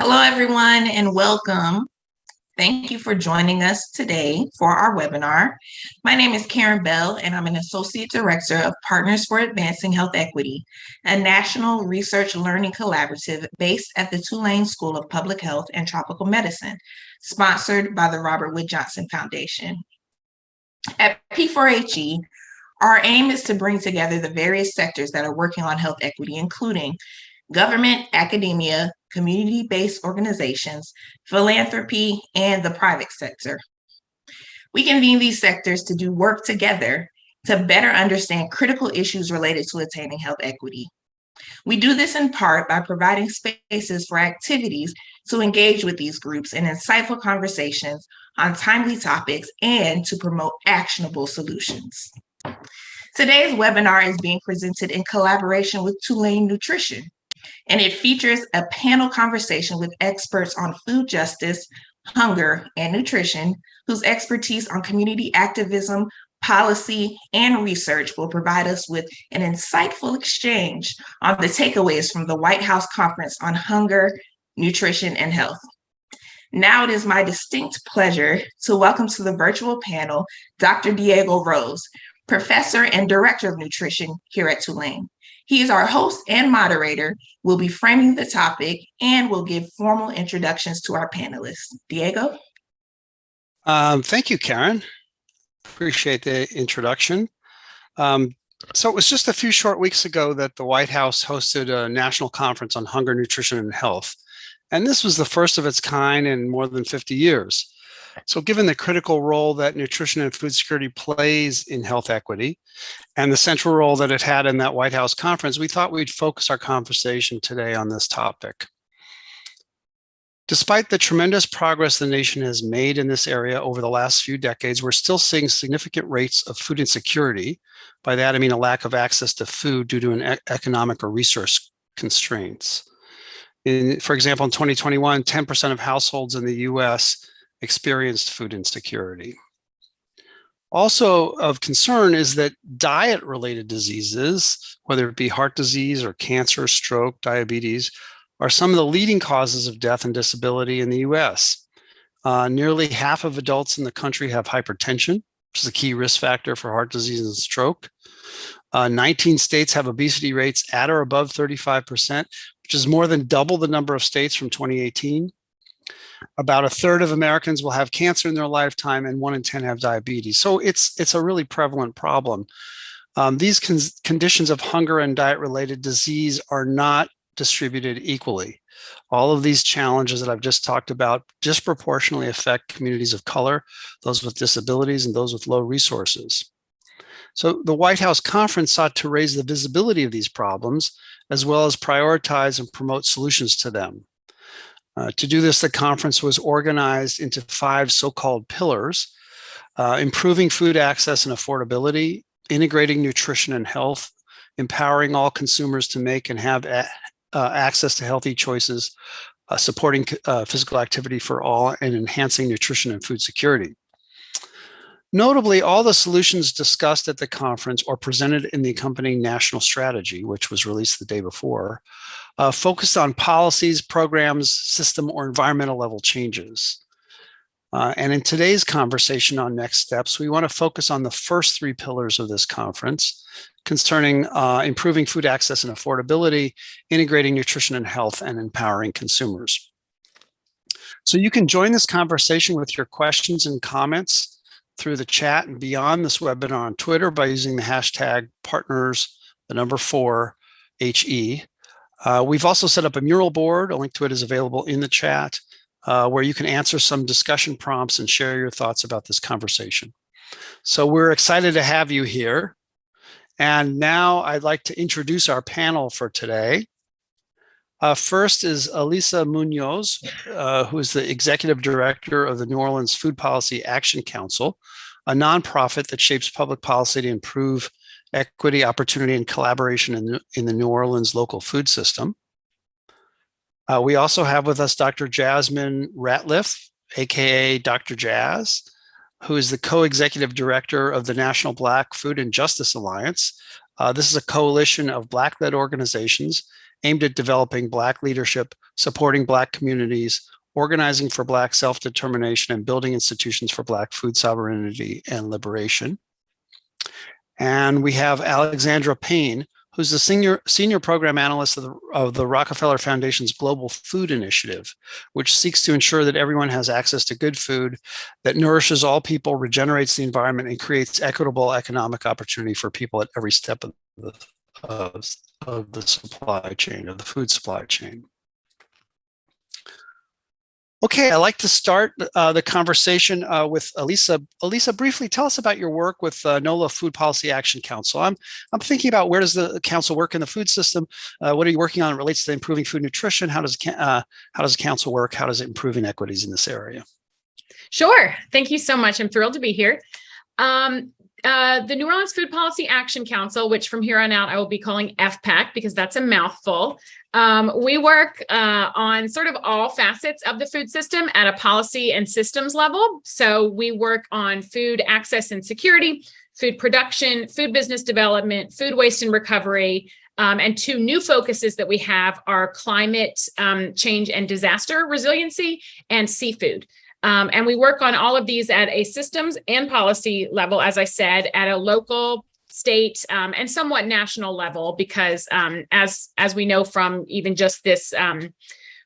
Hello, everyone, and welcome. Thank you for joining us today for our webinar. My name is Karen Bell, and I'm an Associate Director of Partners for Advancing Health Equity, a national research learning collaborative based at the Tulane School of Public Health and Tropical Medicine, sponsored by the Robert Wood Johnson Foundation. At P4HE, our aim is to bring together the various sectors that are working on health equity, including government, academia, community-based organizations, philanthropy, and the private sector. We convene these sectors to do work together to better understand critical issues related to attaining health equity. We do this in part by providing spaces for activities to engage with these groups in insightful conversations on timely topics and to promote actionable solutions. Today's webinar is being presented in collaboration with Tulane Nutrition, and it features a panel conversation with experts on food justice, hunger, and nutrition, whose expertise on community activism, policy, and research will provide us with an insightful exchange on the takeaways from the White House Conference on Hunger, Nutrition, and Health. Now it is my distinct pleasure to welcome to the virtual panel Dr. Diego Rose, Professor and Director of Nutrition here at Tulane. He is our host and moderator, will be framing the topic, and will give formal introductions to our panelists. Diego? Thank you, Karen. Appreciate the introduction. So it was just a few short weeks ago that the White House hosted a national conference on hunger, nutrition, and health. And this was the first of its kind in more than 50 years. So given the critical role that nutrition and food security plays in health equity and the central role that it had in that White House conference, we thought we'd focus our conversation today on this topic. Despite the tremendous progress the nation has made in this area over the last few decades, we're still seeing significant rates of food insecurity. By that, I mean a lack of access to food due to an economic or resource constraints. For example, in 2021, 10% of households in the US experienced food insecurity. Also of concern is that diet-related diseases, whether it be heart disease or cancer, stroke, diabetes, are some of the leading causes of death and disability in the US. Nearly half of adults in the country have hypertension, which is a key risk factor for heart disease and stroke. 19 states have obesity rates at or above 35%, which is more than double the number of states from 2018. About a third of Americans will have cancer in their lifetime, and 1 in 10 have diabetes. So it's a really prevalent problem. These conditions of hunger and diet-related disease are not distributed equally. All of these challenges that I've just talked about disproportionately affect communities of color, those with disabilities, and those with low resources. So the White House conference sought to raise the visibility of these problems, as well as prioritize and promote solutions to them. To do this, the conference was organized into 5 so-called pillars: improving food access and affordability, integrating nutrition and health, empowering all consumers to make and have access to healthy choices, supporting physical activity for all, and enhancing nutrition and food security. Notably, all the solutions discussed at the conference or presented in the accompanying national strategy, which was released the day before, focused on policies, programs, system, or environmental level changes. And in today's conversation on next steps, we want to focus on the first 3 pillars of this conference concerning improving food access and affordability, integrating nutrition and health, and empowering consumers. So you can join this conversation with your questions and comments through the chat and beyond this webinar on Twitter by using the hashtag partners4HE. We've also set up a mural board. A link to it is available in the chat, where you can answer some discussion prompts and share your thoughts about this conversation. So we're excited to have you here. And now I'd like to introduce our panel for today. First is Elisa Munoz, who is the Executive Director of the New Orleans Food Policy Action Council, a nonprofit that shapes public policy to improve equity, opportunity, and collaboration in the New Orleans local food system. We also have with us Dr. Jasmine Ratliff, aka Dr. Jazz, who is the co-executive director of the National Black Food and Justice Alliance. This is a coalition of Black-led organizations aimed at developing Black leadership, supporting Black communities, organizing for Black self-determination, and building institutions for Black food sovereignty and liberation. And we have Alexandra Payne, who's the senior program analyst of the Rockefeller Foundation's Global Food Initiative, which seeks to ensure that everyone has access to good food that nourishes all people, regenerates the environment, and creates equitable economic opportunity for people at every step of the supply chain, of the food supply chain. Okay, I'd like to start the conversation with Elisa. Elisa, briefly tell us about your work with NOLA Food Policy Action Council. I'm thinking about, where does the council work in the food system? What are you working on? It relates to improving food nutrition. How does the council work? How does it improve inequities in this area? Sure. Thank you so much. I'm thrilled to be here. The New Orleans Food Policy Action Council, which from here on out I will be calling FPAC because that's a mouthful. We work on sort of all facets of the food system at a policy and systems level. So we work on food access and security, food production, food business development, food waste and recovery. And two new focuses that we have are climate change and disaster resiliency and seafood. And we work on all of these at a systems and policy level, as I said, at a local, state, and somewhat national level, because as we know from even just this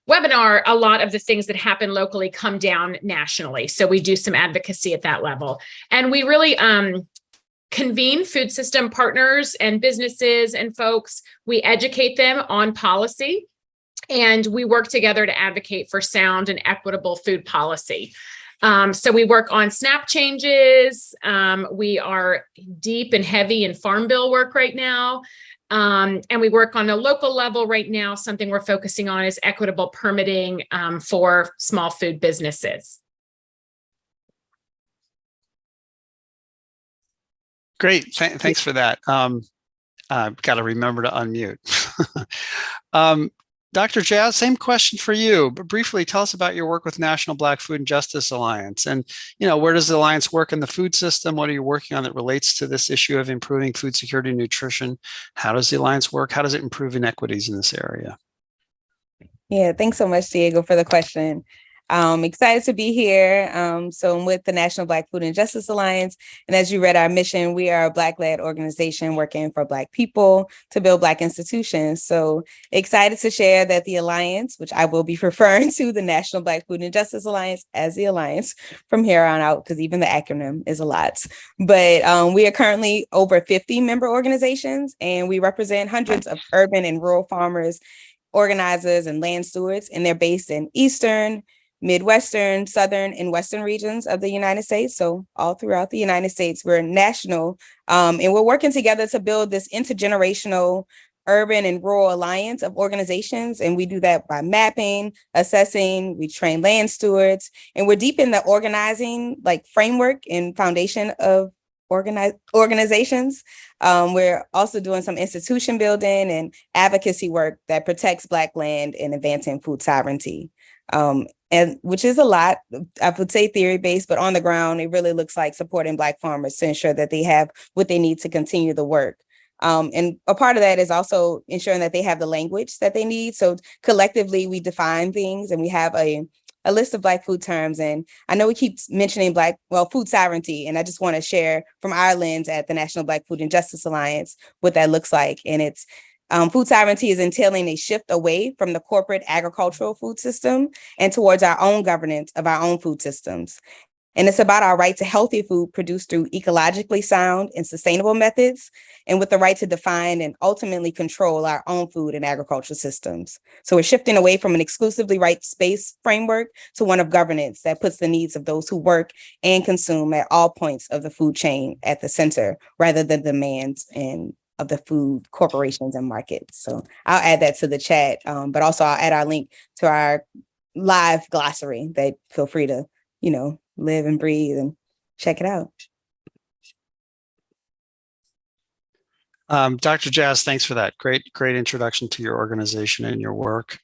webinar, a lot of the things that happen locally come down nationally. So we do some advocacy at that level. And we really convene food system partners and businesses and folks. We educate them on policy. And we work together to advocate for sound and equitable food policy. So we work on SNAP changes. We are deep and heavy in Farm Bill work right now. And we work on a local level right now. Something we're focusing on is equitable permitting for small food businesses. Great. Thanks for that. I've got to remember to unmute. Dr. Jazz, same question for you, but briefly tell us about your work with National Black Food and Justice Alliance. And, where does the Alliance work in the food system? What are you working on that relates to this issue of improving food security and nutrition? How does the Alliance work? How does it improve inequities in this area? Yeah, thanks so much, Diego, for the question. Excited to be here. So I'm with the National Black Food and Justice Alliance. And as you read our mission, we are a Black-led organization working for Black people to build Black institutions. So excited to share that the Alliance, which I will be referring to the National Black Food and Justice Alliance as the Alliance from here on out, because even the acronym is a lot. But we are currently over 50 member organizations, and we represent hundreds of urban and rural farmers, organizers, and land stewards, and they're based in Eastern, Midwestern, Southern, and Western regions of the United States. So all throughout the United States, we're national, and we're working together to build this intergenerational urban and rural alliance of organizations. And we do that by mapping, assessing, we train land stewards, and we're deep in the organizing framework and foundation of organizations. We're also doing some institution building and advocacy work that protects Black land and advancing food sovereignty. And which is a lot, I would say theory-based, but on the ground, it really looks like supporting Black farmers to ensure that they have what they need to continue the work. And a part of that is also ensuring that they have the language that they need. So collectively, we define things, and we have a list of Black food terms. And I know we keep mentioning food sovereignty, and I just want to share from our lens at the National Black Food and Justice Alliance what that looks like. And it's food sovereignty is entailing a shift away from the corporate agricultural food system and towards our own governance of our own food systems. And it's about our right to healthy food produced through ecologically sound and sustainable methods, and with the right to define and ultimately control our own food and agricultural systems. So we're shifting away from an exclusively rights-based framework to one of governance that puts the needs of those who work and consume at all points of the food chain at the center, rather than demands of the food corporations and markets. So I'll add that to the chat, but also I'll add our link to our live glossary that feel free to, live and breathe and check it out. Dr. Jazz, thanks for that. Great introduction to your organization and your work.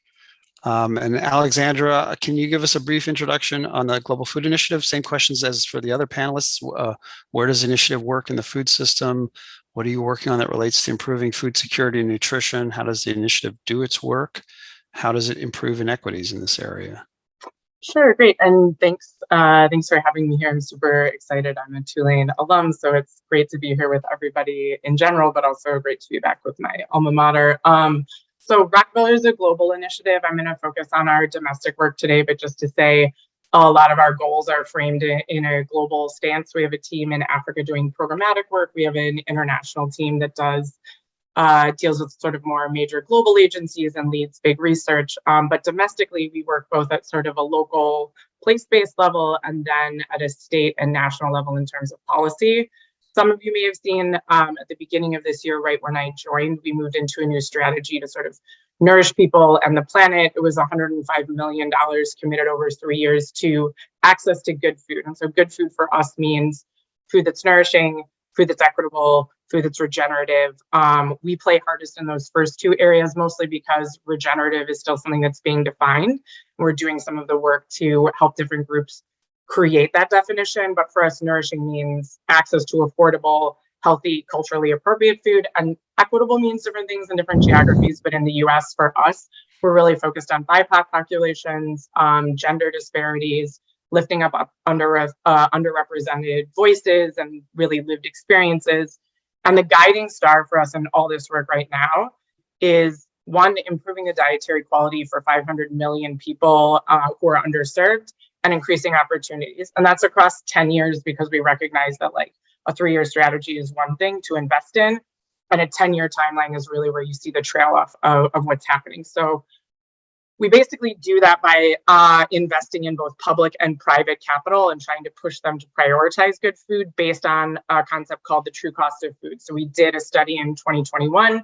And Alexandra, can you give us a brief introduction on the Global Food Initiative? Same questions as for the other panelists. Where does the initiative work in the food system? What are you working on that relates to improving food security and nutrition? How does the initiative do its work? How does it improve inequities in this area? Sure, great. And thanks for having me here. I'm super excited. I'm a Tulane alum, so it's great to be here with everybody in general, but also great to be back with my alma mater. So Rockefeller is a global initiative. I'm going to focus on our domestic work today, but just to say a lot of our goals are framed in a global stance. We have a team in Africa doing programmatic work. We have an international team that deals with sort of more major global agencies and leads big research. But domestically, we work both at sort of a local place-based level and then at a state and national level in terms of policy. Some of you may have seen at the beginning of this year, right when I joined, we moved into a new strategy to sort of nourish people and the planet. It was $105 million committed over 3 years to access to good food. And so good food for us means food that's nourishing, food that's equitable, food that's regenerative. We play hardest in those first two areas, mostly because regenerative is still something that's being defined. We're doing some of the work to help different groups create that definition. But for us, nourishing means access to affordable, healthy, culturally appropriate food. And equitable means different things in different geographies. But in the US, for us, we're really focused on BIPOC populations, gender disparities, lifting up underrepresented voices and really lived experiences. And the guiding star for us in all this work right now is, one, improving the dietary quality for 500 million people who are underserved and increasing opportunities. And that's across 10 years, because we recognize that like a 3-year strategy is one thing to invest in, and a 10-year timeline is really where you see the trail off of what's happening. So we basically do that by investing in both public and private capital and trying to push them to prioritize good food based on a concept called the true cost of food. So we did a study in 2021.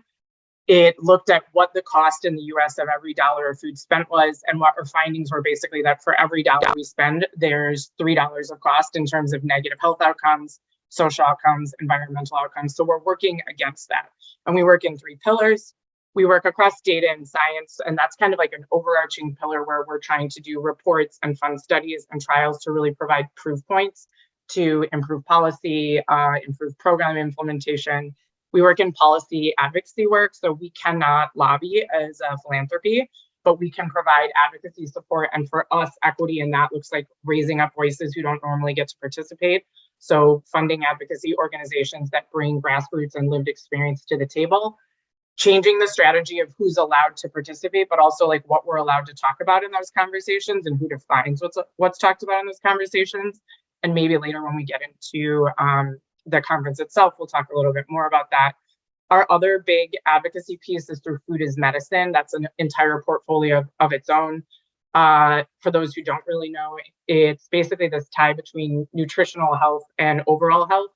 It looked at what the cost in the US of every dollar of food spent was, and what our findings were basically that for every dollar we spend, there's $3 of cost in terms of negative health outcomes, social outcomes, environmental outcomes. So we're working against that. And we work in 3 pillars. We work across data and science, and that's kind of like an overarching pillar where we're trying to do reports and fund studies and trials to really provide proof points to improve policy, improve program implementation. We work in policy advocacy work, so we cannot lobby as a philanthropy, but we can provide advocacy support. And for us, equity in that looks like raising up voices who don't normally get to participate. So funding advocacy organizations that bring grassroots and lived experience to the table, changing the strategy of who's allowed to participate, but also like what we're allowed to talk about in those conversations and who defines what's talked about in those conversations. And maybe later when we get into the conference itself, we'll talk a little bit more about that. Our other big advocacy piece is through Food is Medicine. That's an entire portfolio of its own. For those who don't really know, it's basically this tie between nutritional health and overall health.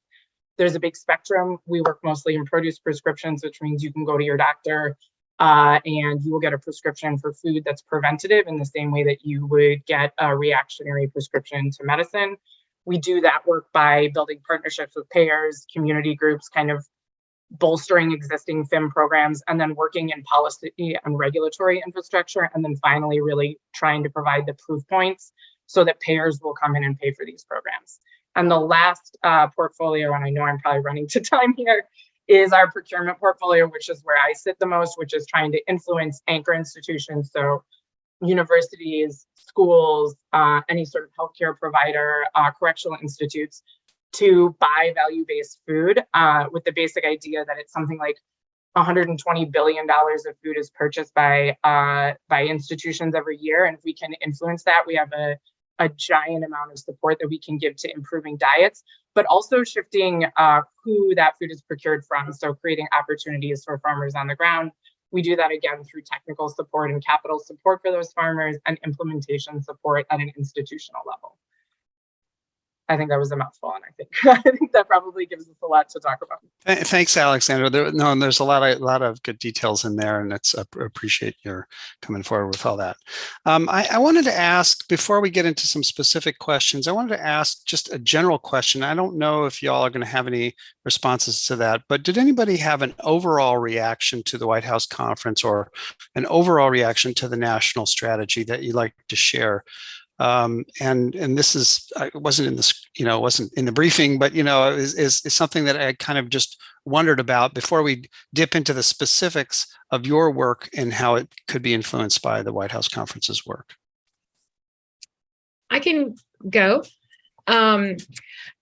There's a big spectrum. We work mostly in produce prescriptions, which means you can go to your doctor and you will get a prescription for food that's preventative in the same way that you would get a reactionary prescription to medicine. We do that work by building partnerships with payers, community groups, kind of bolstering existing FIM programs, and then working in policy and regulatory infrastructure, and then finally really trying to provide the proof points so that payers will come in and pay for these programs. And the last portfolio, and I know I'm probably running to time here, is our procurement portfolio, which is where I sit the most, which is trying to influence anchor institutions. So universities, schools, any sort of healthcare provider, correctional institutes, to buy value-based food with the basic idea that it's something like $120 billion of food is purchased by institutions every year. And if we can influence that, we have a giant amount of support that we can give to improving diets, but also shifting who that food is procured from. So creating opportunities for farmers on the ground. We do that again through technical support and capital support for those farmers and implementation support at an institutional level. I think that was a mouthful, and I think that probably gives us a lot to talk about. Thanks, Alexandra. There's a lot of good details in there, and it's appreciate your coming forward with all that. I wanted to ask, before we get into some specific questions, I wanted to ask just a general question. I don't know if y'all are going to have any responses to that, but did anybody have an overall reaction to the White House conference or an overall reaction to the national strategy that you'd like to share? And this is, it wasn't in this, it wasn't in the briefing, but, is something that I kind of just wondered about before we dip into the specifics of your work and how it could be influenced by the White House Conference's work. I can go.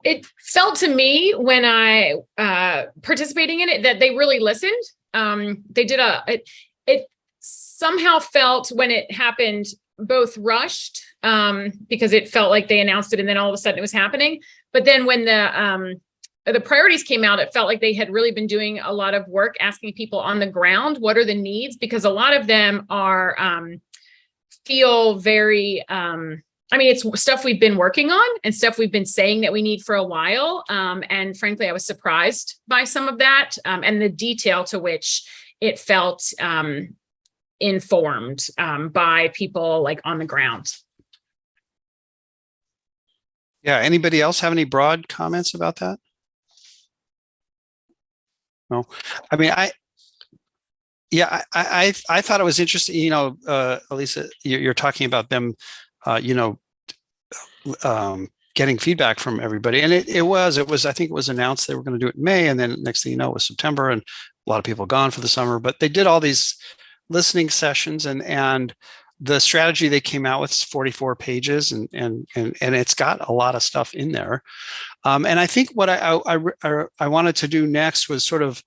It felt to me when I participating in it that they really listened. They did it somehow felt when it happened both rushed because it felt like they announced it and then all of a sudden it was happening. But then when the priorities came out, it felt like they had really been doing a lot of work asking people on the ground, what are the needs? Because a lot of them are feel very it's stuff we've been working on and stuff we've been saying that we need for a while. And frankly, I was surprised by some of that and the detail to which it felt informed by people like on the ground. Yeah. Anybody else have any broad comments about that? No. I mean, I thought it was interesting, Elisa, you're talking about them getting feedback from everybody. And it was, I think it was announced they were going to do it in May. And then next thing you know, it was September and a lot of people gone for the summer, but they did all these listening sessions and the strategy they came out with is 44 pages and it's got a lot of stuff in there. And I think what I wanted to do next was sort of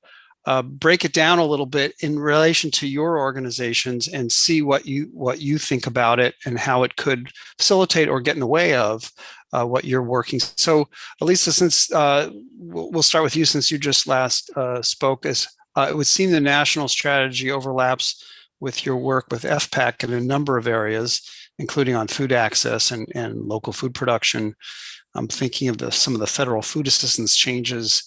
break it down a little bit in relation to your organizations and see what you think about it and how it could facilitate or get in the way of what you're working. So, Elisa, since we'll start with you, since you just last spoke, as it would seem the national strategy overlaps with your work with FPAC in a number of areas, including on food access and local food production. I'm thinking of some of the federal food assistance changes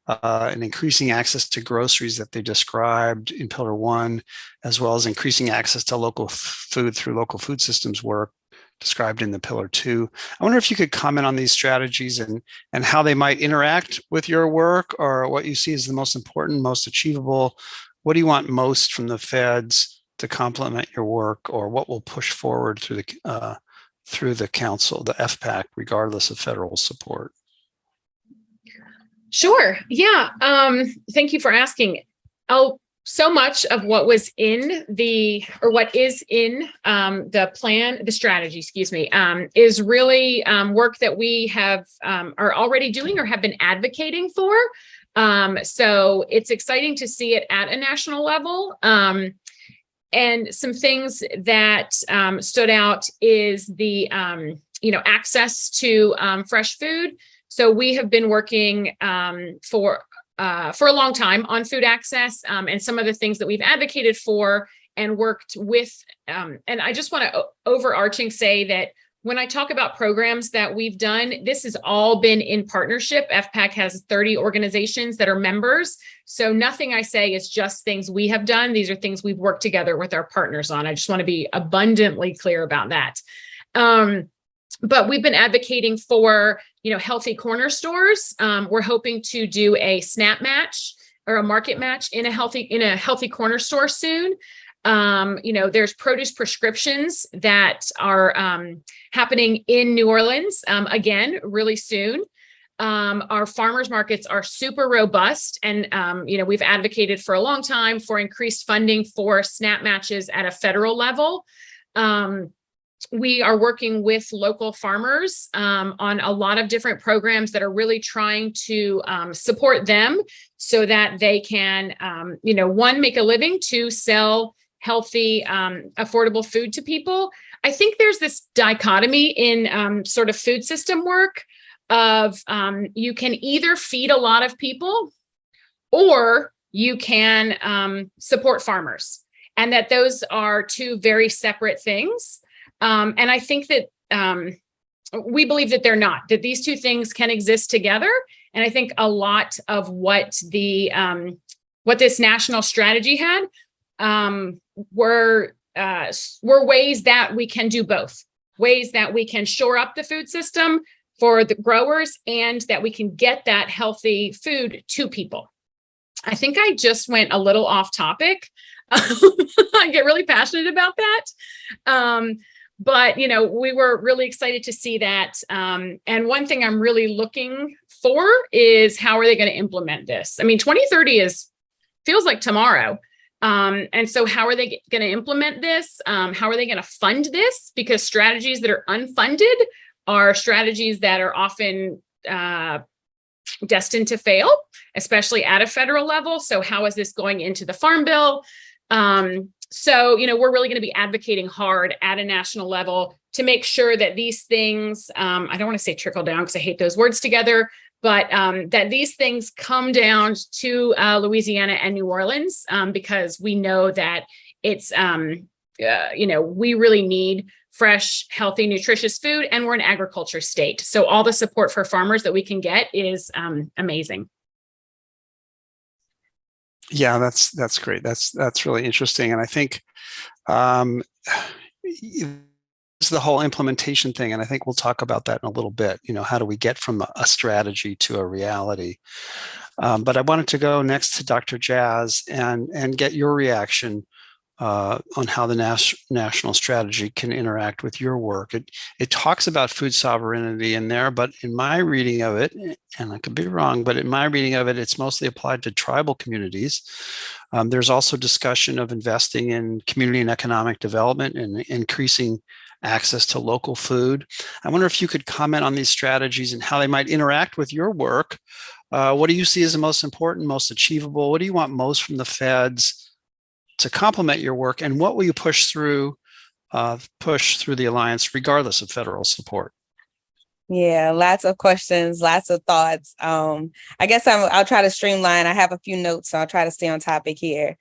and increasing access to groceries that they described in Pillar 1, as well as increasing access to local food through local food systems work described in the Pillar 2. I wonder if you could comment on these strategies and how they might interact with your work, or what you see as the most important, most achievable. What do you want most from the feds to complement your work, or what will push forward through the council, the FPAC, regardless of federal support? Sure. Yeah. Thank you for asking. So much of what was in what is in the plan, the strategy, is really work that we have are already doing or have been advocating for. So it's exciting to see it at a national level. And some things that stood out is the access to fresh food. So we have been working for a long time on food access and some of the things that we've advocated for and worked with. And I just want to overarching say that when I talk about programs that we've done, this has all been in partnership. FPAC has 30 organizations that are members. So nothing I say is just things we have done. These are things we've worked together with our partners on. I just want to be abundantly clear about that. But we've been advocating for, healthy corner stores. We're hoping to do a SNAP match or a market match in a healthy corner store soon. There's produce prescriptions that are happening in New Orleans, again, really soon. Our farmers markets are super robust. And, we've advocated for a long time for increased funding for SNAP matches at a federal level. We are working with local farmers on a lot of different programs that are really trying to support them so that they can, one, make a living, two, sell healthy, affordable food to people. I think there's this dichotomy in sort of food system work of you can either feed a lot of people or you can support farmers, and that those are two very separate things. And I think that we believe that they're not, that these two things can exist together. And I think a lot of what this national strategy had were ways that we can do both, ways that we can shore up the food system for the growers and that we can get that healthy food to people. I think I just went a little off topic. I get really passionate about that. but we were really excited to see that. And one thing I'm really looking for is how are they going to implement this? I mean, 2030 feels like tomorrow. And so how are they going to implement this? How are they going to fund this? Because strategies that are unfunded are strategies that are often destined to fail, especially at a federal level. So how is this going into the Farm Bill? So, we're really going to be advocating hard at a national level to make sure that these things, I don't want to say trickle down because I hate those words together, but that these things come down to Louisiana and New Orleans, because we know that it's, we really need fresh, healthy, nutritious food, and we're an agriculture state. So all the support for farmers that we can get is amazing. Yeah, that's great. That's really interesting. And I think it's the whole implementation thing. And I think we'll talk about that in a little bit. How do we get from a strategy to a reality? But I wanted to go next to Dr. Jazz and get your reaction on how the national strategy can interact with your work. It talks about food sovereignty in there, but in my reading of it, and I could be wrong, but in my reading of it, it's mostly applied to tribal communities. There's also discussion of investing in community and economic development and increasing access to local food. I wonder if you could comment on these strategies and how they might interact with your work. What do you see as the most important, most achievable? What do you want most from the feds to complement your work, and what will you push through the Alliance regardless of federal support? Yeah, lots of questions, lots of thoughts. I guess I'll try to streamline. I have a few notes, so I'll try to stay on topic here.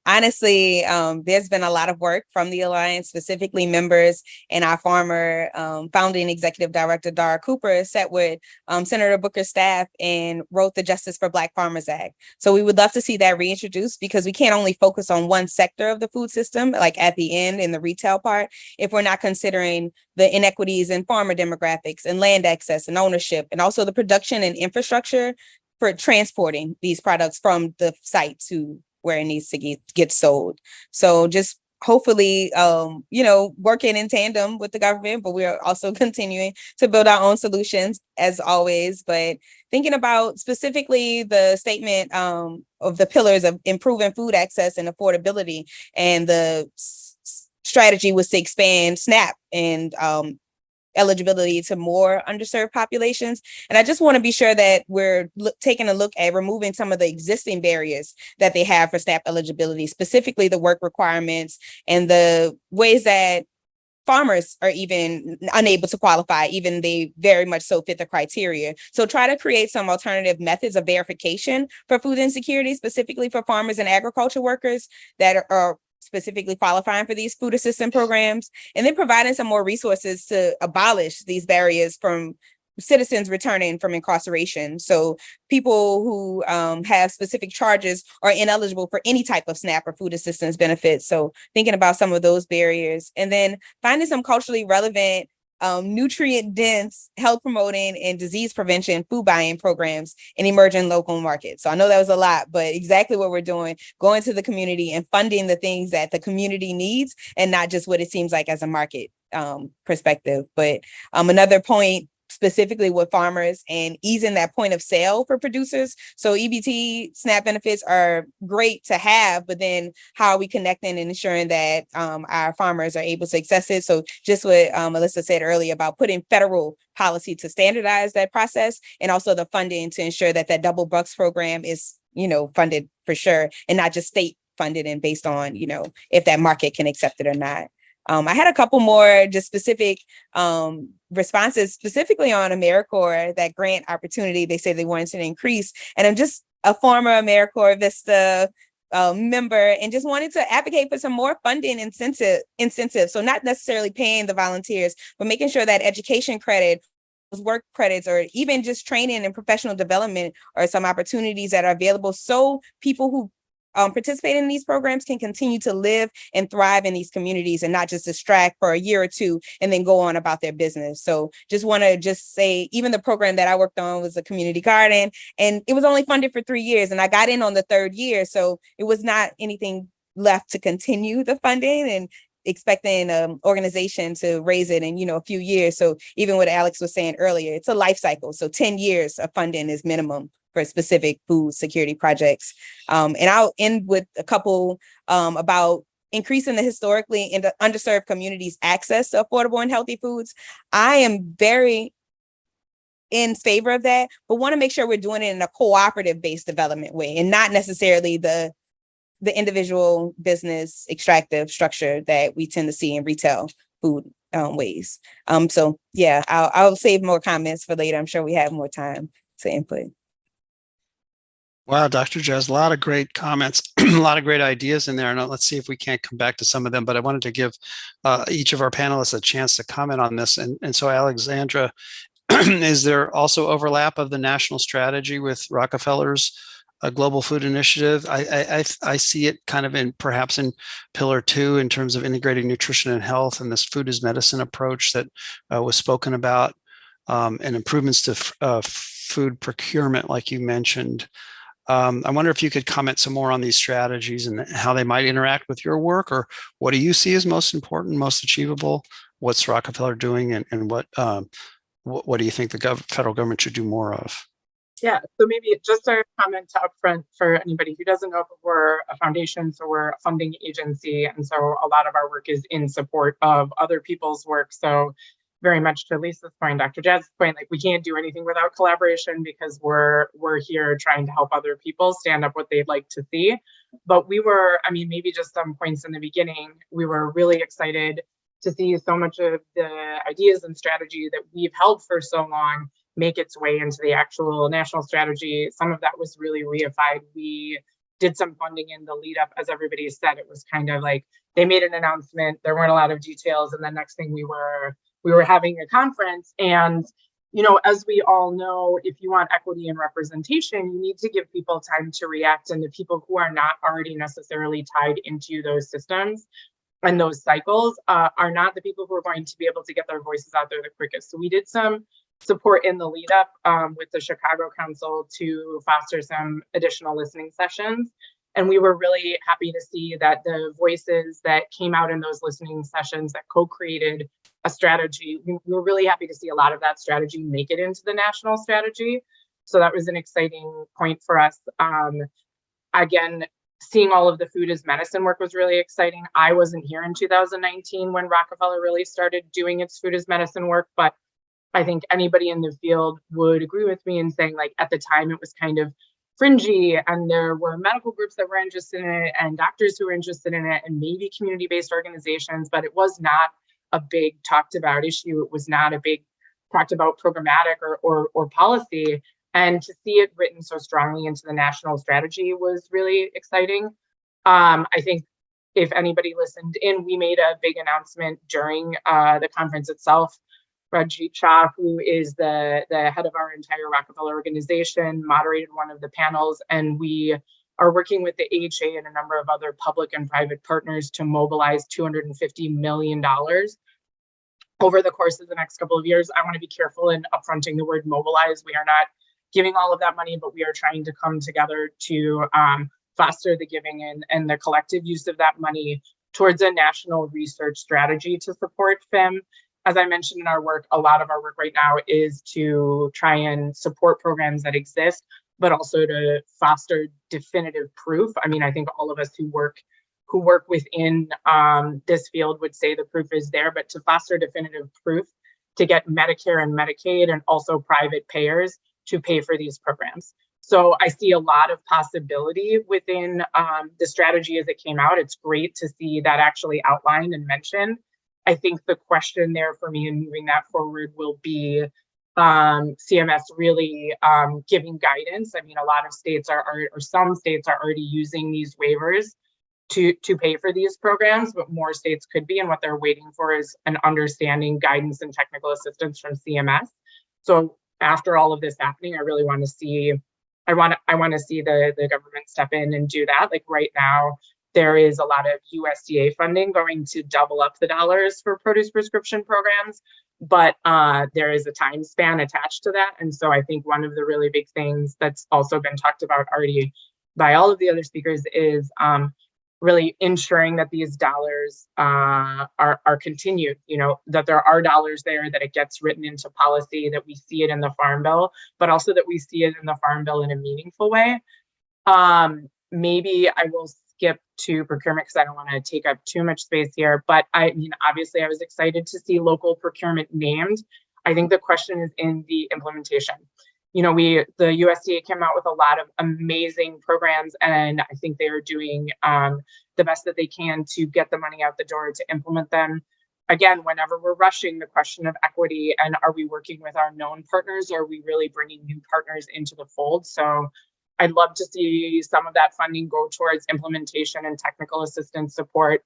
Honestly, there's been a lot of work from the Alliance, specifically members and our former founding executive director, Dara Cooper, sat with Senator Booker's staff and wrote the Justice for Black Farmers Act. So we would love to see that reintroduced, because we can't only focus on one sector of the food system, like at the end in the retail part, if we're not considering the inequities in farmer demographics and land access and ownership, and also the production and infrastructure for transporting these products from the site to where it needs to get sold. So just hopefully, working in tandem with the government, but we are also continuing to build our own solutions as always. But thinking about specifically the statement of the pillars of improving food access and affordability, and the strategy was to expand SNAP and eligibility to more underserved populations. And I just want to be sure that we're taking a look at removing some of the existing barriers that they have for SNAP eligibility, specifically the work requirements and the ways that farmers are even unable to qualify, even they very much so fit the criteria. So try to create some alternative methods of verification for food insecurity, specifically for farmers and agriculture workers that are specifically qualifying for these food assistance programs, and then providing some more resources to abolish these barriers from citizens returning from incarceration. So people who have specific charges are ineligible for any type of SNAP or food assistance benefits. So thinking about some of those barriers, and then finding some culturally relevant, nutrient dense, health promoting and disease prevention food buying programs in emerging local markets. So I know that was a lot, but exactly what we're doing, going to the community and funding the things that the community needs, and not just what it seems like as a market perspective. But another point, specifically with farmers, and easing that point of sale for producers. So EBT SNAP benefits are great to have, but then how are we connecting and ensuring that our farmers are able to access it? So just what Melissa said earlier about putting federal policy to standardize that process, and also the funding to ensure that that double bucks program is, funded for sure, and not just state funded and based on, if that market can accept it or not. I had a couple more just specific responses, specifically on AmeriCorps, that grant opportunity. They say they wanted to increase, and I'm just a former AmeriCorps Vista member, and just wanted to advocate for some more funding incentives. So not necessarily paying the volunteers, but making sure that education credit, work credits, or even just training and professional development are some opportunities that are available, so people who participate in these programs can continue to live and thrive in these communities, and not just distract for a year or two and then go on about their business. So just want to just say, even the program that I worked on was a community garden, and it was only funded for 3 years, and I got in on the third year. So it was not anything left to continue the funding. And expecting an organization to raise it in, a few years. So even what Alex was saying earlier, it's a life cycle. So 10 years of funding is minimum for specific food security projects. And I'll end with a couple about increasing the historically and the underserved communities' access to affordable and healthy foods. I am very in favor of that, but want to make sure we're doing it in a cooperative-based development way and not necessarily the individual business extractive structure that we tend to see in retail food ways. So yeah, I'll save more comments for later. I'm sure we have more time to input. Wow, Dr. Jazz, a lot of great comments, a lot of great ideas in there. And let's see if we can't come back to some of them. But I wanted to give each of our panelists a chance to comment on this. And so, Alexandra, is there also overlap of the national strategy with Rockefeller's Global Food Initiative? I see it kind of perhaps in pillar 2 in terms of integrating nutrition and health and this food as medicine approach that was spoken about, and improvements to food procurement, like you mentioned. I wonder if you could comment some more on these strategies and how they might interact with your work, or what do you see as most important, most achievable? What's Rockefeller doing, and what do you think the federal government should do more of? Yeah, so maybe just a comment up front for anybody who doesn't know, but we're a foundation, so we're a funding agency. And so a lot of our work is in support of other people's work. So very much to Lisa's point, Dr. Jazz's point, like we can't do anything without collaboration because we're here trying to help other people stand up what they'd like to see. But maybe just some points in the beginning, we were really excited to see so much of the ideas and strategy that we've held for so long make its way into the actual national strategy. Some of that was really reified. We did some funding in the lead up, as everybody said. It was kind of like they made an announcement, there weren't a lot of details, and then next thing we were having a conference. And as we all know, if you want equity and representation, you need to give people time to react, and the people who are not already necessarily tied into those systems and those cycles are not the people who are going to be able to get their voices out there the quickest. So we did some support in the lead up with the Chicago Council to foster some additional listening sessions. And we were really happy to see that the voices that came out in those listening sessions that co-created a strategy, we were really happy to see a lot of that strategy make it into the national strategy. So that was an exciting point for us. Again, seeing all of the food as medicine work was really exciting. I wasn't here in 2019 when Rockefeller really started doing its food as medicine work, but I think anybody in the field would agree with me in saying, like, at the time it was kind of fringy, and there were medical groups that were interested in it and doctors who were interested in it and maybe community-based organizations, but it was not a big talked about issue. It was not a big talked about programmatic or policy. And to see it written so strongly into the national strategy was really exciting. I think if anybody listened in, we made a big announcement during the conference itself. Rajit Shah, who is the head of our entire Rockefeller organization, moderated one of the panels, and we are working with the AHA and a number of other public and private partners to mobilize $250 million over the course of the next couple of years. I want to be careful in upfronting the word mobilize. We are not giving all of that money, but we are trying to come together to foster the giving and the collective use of that money towards a national research strategy to support FIM. As I mentioned in our work, a lot of our work right now is to try and support programs that exist, but also to foster definitive proof. I mean, I think all of us who work within this field would say the proof is there, but to foster definitive proof to get Medicare and Medicaid and also private payers to pay for these programs. So I see a lot of possibility within the strategy as it came out. It's great to see that actually outlined and mentioned. I think the question there for me in moving that forward will be CMS really giving guidance. I mean, a lot of states some states are already using these waivers to pay for these programs, but more states could be, and what they're waiting for is an understanding, guidance, and technical assistance from CMS. So after all of this happening, I really want to see, I want to see the government step in and do that. Like right now, there is a lot of USDA funding going to double up the dollars for produce prescription programs, but there is a time span attached to that. And so I think one of the really big things that's also been talked about already by all of the other speakers is really ensuring that these dollars are continued, that there are dollars there, that it gets written into policy, that we see it in the Farm Bill, but also that we see it in the Farm Bill in a meaningful way. Maybe I will skip to procurement because I don't want to take up too much space here, but obviously I was excited to see local procurement named. I think the question is in the implementation. The USDA came out with a lot of amazing programs, and I think they are doing the best that they can to get the money out the door to implement them. Again, whenever we're rushing, the question of equity and are we working with our known partners, or are we really bringing new partners into the fold? So I'd love to see some of that funding go towards implementation and technical assistance support,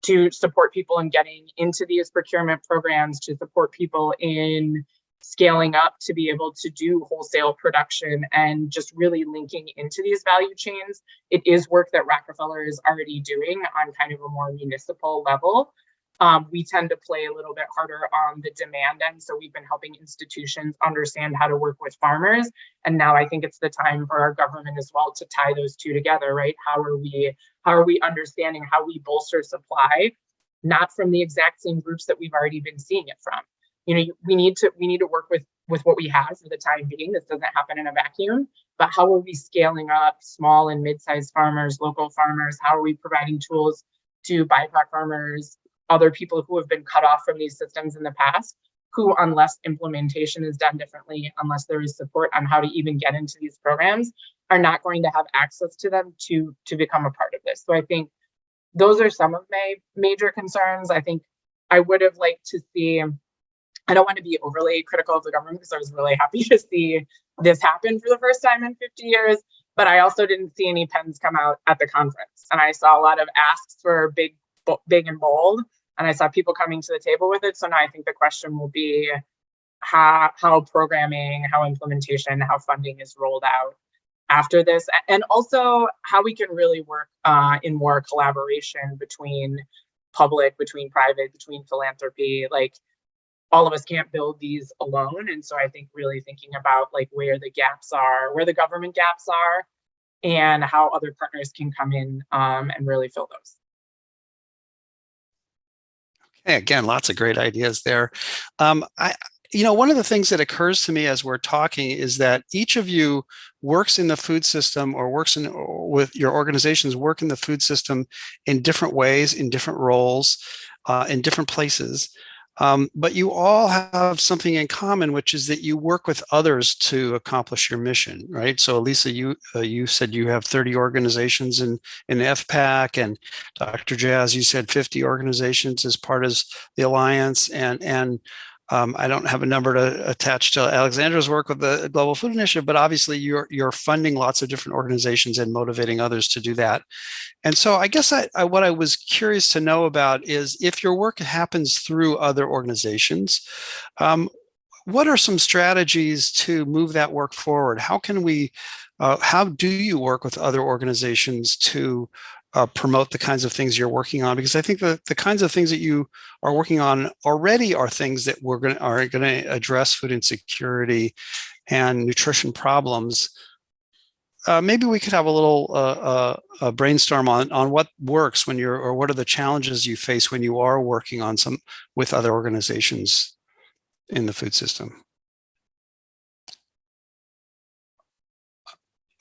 to support people in getting into these procurement programs, to support people in scaling up to be able to do wholesale production and just really linking into these value chains. It is work that Rockefeller is already doing on kind of a more municipal level. We tend to play a little bit harder on the demand end. So we've been helping institutions understand how to work with farmers. And now I think it's the time for our government as well to tie those two together, right? How are we understanding how we bolster supply, not from the exact same groups that we've already been seeing it from? We need to work with what we have for the time being. This doesn't happen in a vacuum, but how are we scaling up small and mid-sized farmers, local farmers? How are we providing tools to BIPOC farmers, other people who have been cut off from these systems in the past, who, unless implementation is done differently, unless there is support on how to even get into these programs, are not going to have access to them to become a part of this. So I think those are some of my major concerns. I think I would have liked to see, I don't want to be overly critical of the government because I was really happy to see this happen for the first time in 50 years, but I also didn't see any pens come out at the conference. And I saw a lot of asks for big and bold, and I saw people coming to the table with it. So now I think the question will be how programming, how implementation, how funding is rolled out after this, and also how we can really work in more collaboration between public, between private, between philanthropy. Like, all of us can't build these alone. And so I think really thinking about like where the gaps are, where the government gaps are, and how other partners can come in and really fill those. Okay, again, lots of great ideas there. One of the things that occurs to me as we're talking is that each of you works in the food system, or works with your organizations, work in the food system in different ways, in different roles, in different places. But you all have something in common, which is that you work with others to accomplish your mission, right? So, Elisa, you said you have 30 organizations in FPAC, and Dr. Jazz, you said 50 organizations as part of the Alliance, and I don't have a number to attach to Alexandra's work with the Global Food Initiative, but obviously you're funding lots of different organizations and motivating others to do that. And so I guess what I was curious to know about is, if your work happens through other organizations, what are some strategies to move that work forward? How do you work with other organizations to promote the kinds of things you're working on? Because I think the kinds of things that you are working on already are things that are going to address food insecurity and nutrition problems. Maybe we could have a little brainstorm on what works or what are the challenges you face when you are working on with other organizations in the food system.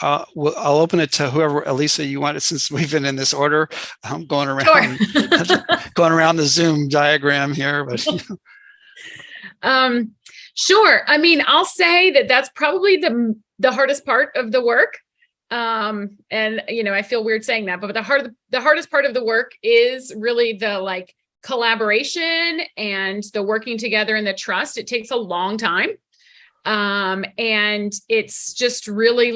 I'll open it to whoever. Elisa, you want it, since we've been in this order. I'm going around, sure. Going around the Zoom diagram here, but sure. I mean, I'll say that that's probably the hardest part of the work. And I feel weird saying that, but the hardest part of the work is really the collaboration and the working together and the trust. It takes a long time. And it's just really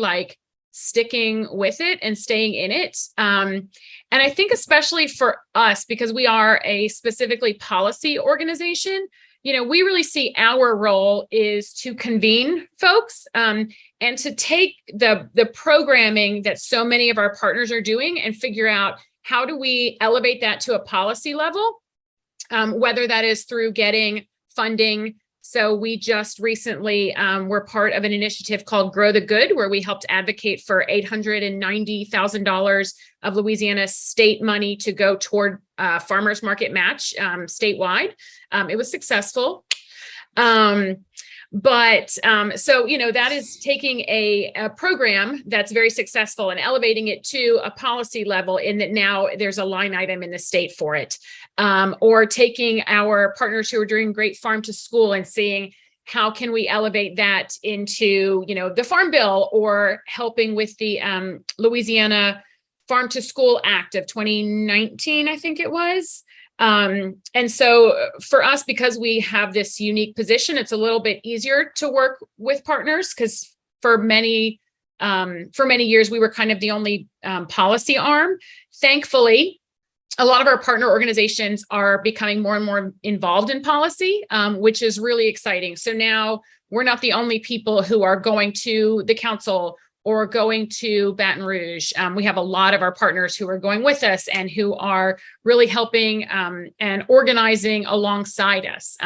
sticking with it and staying in it. And I think especially for us, because we are a specifically policy organization, we really see our role is to convene folks and to take the programming that so many of our partners are doing and figure out how do we elevate that to a policy level, whether that is through getting funding, So we just recently were part of an initiative called Grow the Good, where we helped advocate for $890,000 of Louisiana state money to go toward farmers market match statewide. It was successful. So, that is taking a program that's very successful and elevating it to a policy level, in that now there's a line item in the state for it. Or taking our partners who are doing great farm to school and seeing how can we elevate that into, the Farm Bill, or helping with the Louisiana Farm to School Act of 2019, I think it was. And so for us, because we have this unique position, it's a little bit easier to work with partners, because for many years, we were kind of the only policy arm. Thankfully, a lot of our partner organizations are becoming more and more involved in policy, which is really exciting. So now we're not the only people who are going to the council or going to Baton Rouge. We have a lot of our partners who are going with us and who are really helping and organizing alongside us.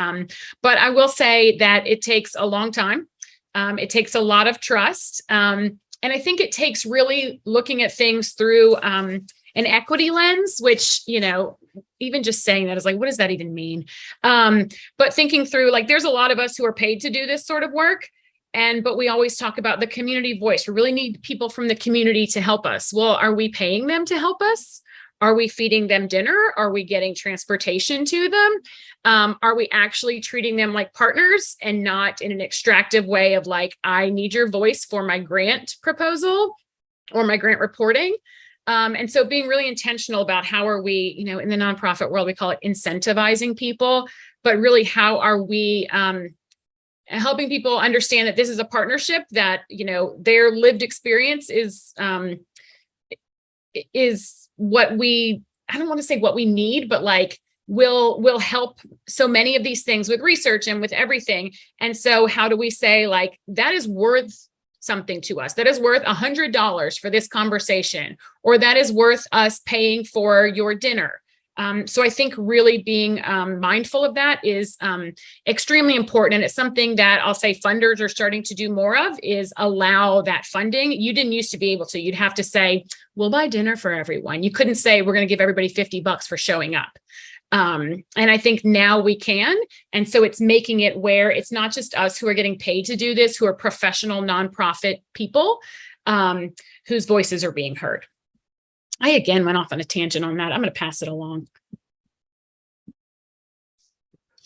But I will say that it takes a long time. It takes a lot of trust. And I think it takes really looking at things through an equity lens, which, even just saying that is like, what does that even mean? But thinking through, like, there's a lot of us who are paid to do this sort of work. But we always talk about the community voice. We really need people from the community to help us. Well, are we paying them to help us? Are we feeding them dinner? Are we getting transportation to them? Are we actually treating them like partners and not in an extractive way of like, I need your voice for my grant proposal or my grant reporting? And so being really intentional about how are we, in the nonprofit world, we call it incentivizing people, but really how are we helping people understand that this is a partnership, that, their lived experience is what we, I don't want to say what we need, but like will help so many of these things with research and with everything. And so how do we say, like, that is worth something to us, that is worth $100 for this conversation, or that is worth us paying for your dinner. So I think really being mindful of that is extremely important. And it's something that I'll say funders are starting to do more of, is allow that funding. You didn't used to be able to. You'd have to say, we'll buy dinner for everyone. You couldn't say, we're going to give everybody $50 for showing up. And I think now we can. And so it's making it where it's not just us who are getting paid to do this, who are professional nonprofit people whose voices are being heard. I again went off on a tangent on that. I'm going to pass it along.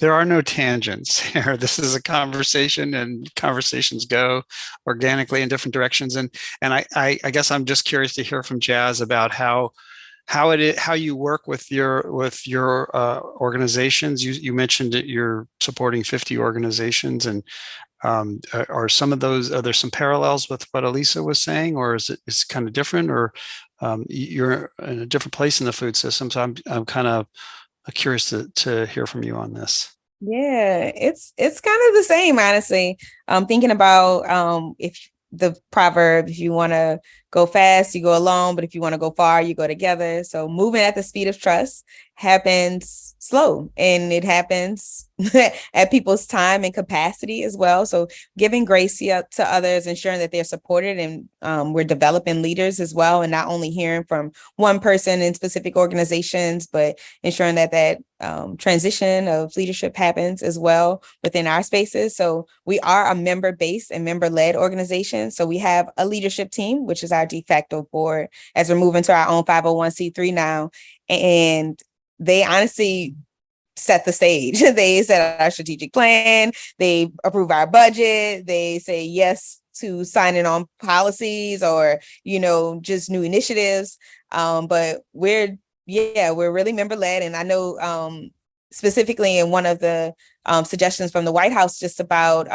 There are no tangents here. This is a conversation, and conversations go organically in different directions. And I guess I'm just curious to hear from Jazz about how you work with your organizations. You mentioned that you're supporting 50 organizations, and are some of those, are there some parallels with what Elisa was saying, or is it's kind of different, or you're in a different place in the food system? So I'm kind of curious to hear from you on this. Yeah, it's kind of the same, honestly. Thinking about if the proverb, if you want to go fast, you go alone, but if you want to go far, you go together. So moving at the speed of trust happens slow, and it happens at people's time and capacity as well. So giving grace to others, ensuring that they're supported, and we're developing leaders as well, and not only hearing from one person in specific organizations, but ensuring that transition of leadership happens as well within our spaces. So we are a member-based and member-led organization. So we have a leadership team, which is our de facto board, as we're moving to our own 501c3 now. And they honestly set the stage. They set our strategic plan. They approve our budget. They say yes to signing on policies or, just new initiatives. But we're really member led. And I know specifically in one of the suggestions from the White House, just about